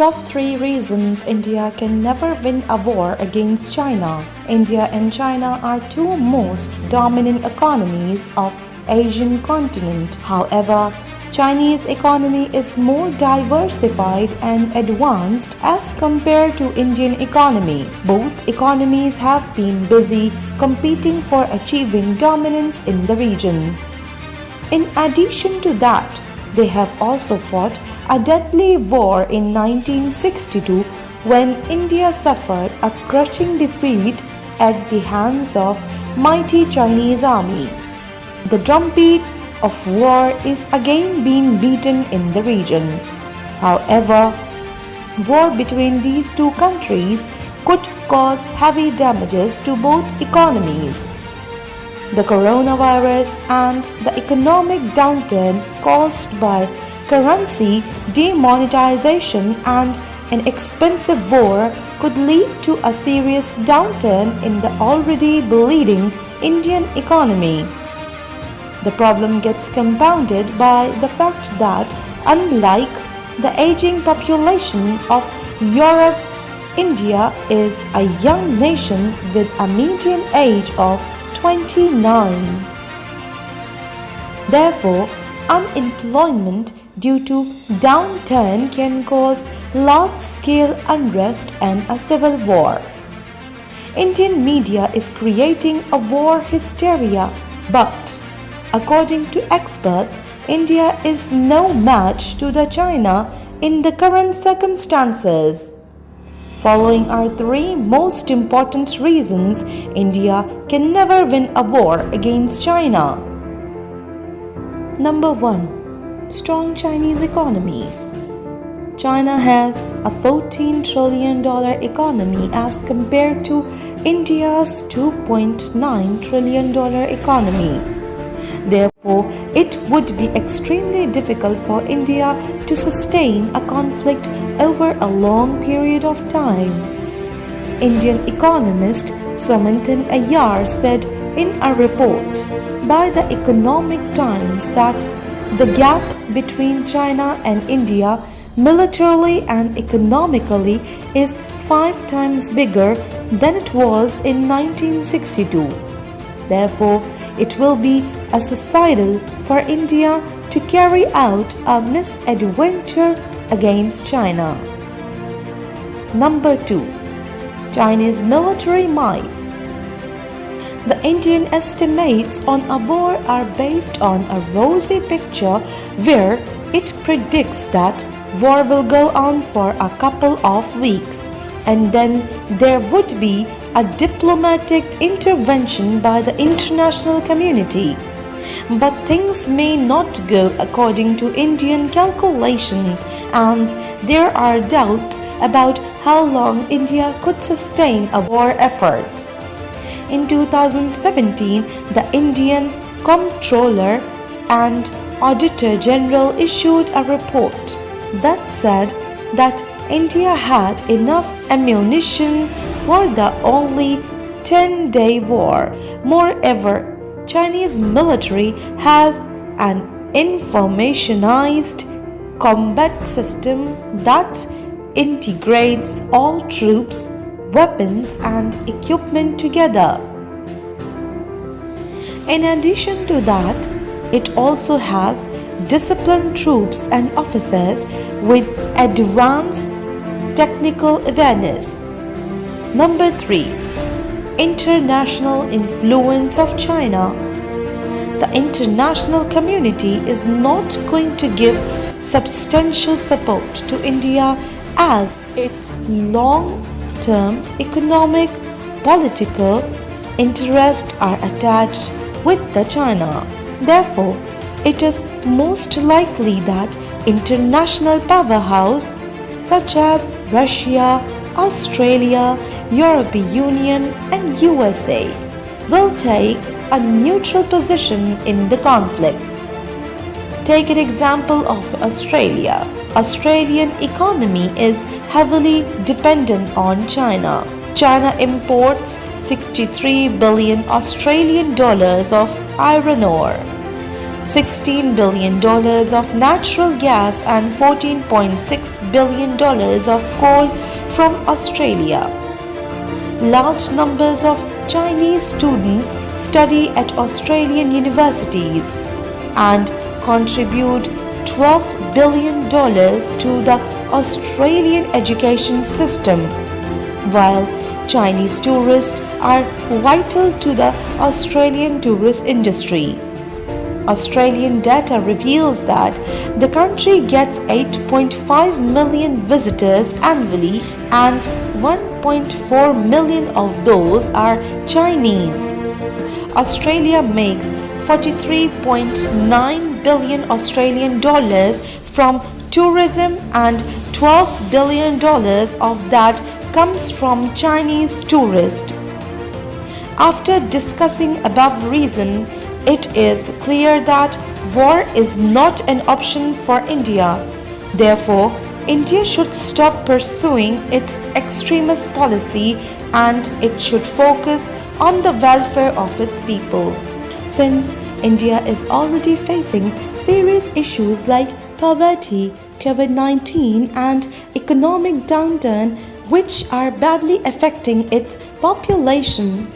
Top 3 reasons India can never win a war against China. India and China are two most dominant economies of Asian continent. However, Chinese economy is more diversified and advanced as compared to Indian economy. Both economies have been busy competing for achieving dominance in the region. In addition to that, they have also fought a deadly war in 1962 when India suffered a crushing defeat at the hands of mighty Chinese army. The drumbeat of war is again being beaten in the region. However, war between these two countries could cause heavy damages to both economies. The coronavirus and the economic downturn caused by currency demonetization and an expensive war could lead to a serious downturn in the already bleeding Indian economy. The problem gets compounded by the fact that, unlike the aging population of Europe, India is a young nation with a median age of 29. Therefore, unemployment due to downturn can cause large-scale unrest and a civil war. Indian media is creating a war hysteria, but according to experts, India is no match to the China in the current circumstances. Following are 3 most important reasons India can never win a war against China. Number 1. Strong Chinese economy. China has a $14 trillion economy as compared to India's $2.9 trillion economy. Therefore, it would be extremely difficult for India to sustain a conflict over a long period of time. Indian economist Swaminathan Iyer said in a report by the Economic Times that the gap between China and India militarily and economically is 5 times bigger than it was in 1962. Therefore, it will be a suicidal for India to carry out a misadventure against China. Number 2. Chinese military might. The Indian estimates on a war are based on a rosy picture where it predicts that war will go on for a couple of weeks and then there would be a diplomatic intervention by the international community. But things may not go according to Indian calculations and there are doubts about how long India could sustain a war effort. In 2017, the Indian Comptroller and Auditor General issued a report that said that India had enough ammunition for the only 10-day war. Moreover, Chinese military has an informationized combat system that integrates all troops, weapons and equipment together. In addition to that, it also has disciplined troops and officers with advanced technical awareness. Number 3. International influence of China. The international community is not going to give substantial support to India as its long-term economic, political interests are attached with the China. Therefore, it is most likely that international powerhouse such as Russia, Australia, European Union and USA will take a neutral position in the conflict. Take an example of Australia. Australian economy is heavily dependent on China. China imports 63 billion Australian dollars of iron ore. $16 billion of natural gas and $14.6 billion of coal from Australia. Large numbers of Chinese students study at Australian universities and contribute $12 billion to the Australian education system, while Chinese tourists are vital to the Australian tourist industry. Australian data reveals that the country gets 8.5 million visitors annually and 1.4 million of those are Chinese. Australia makes 43.9 billion Australian dollars from tourism and $12 billion of that comes from Chinese tourists. After discussing above reason, it is clear that war is not an option for India. Therefore, India should stop pursuing its extremist policy and it should focus on the welfare of its people. Since India is already facing serious issues like poverty, COVID-19 and economic downturn which are badly affecting its population,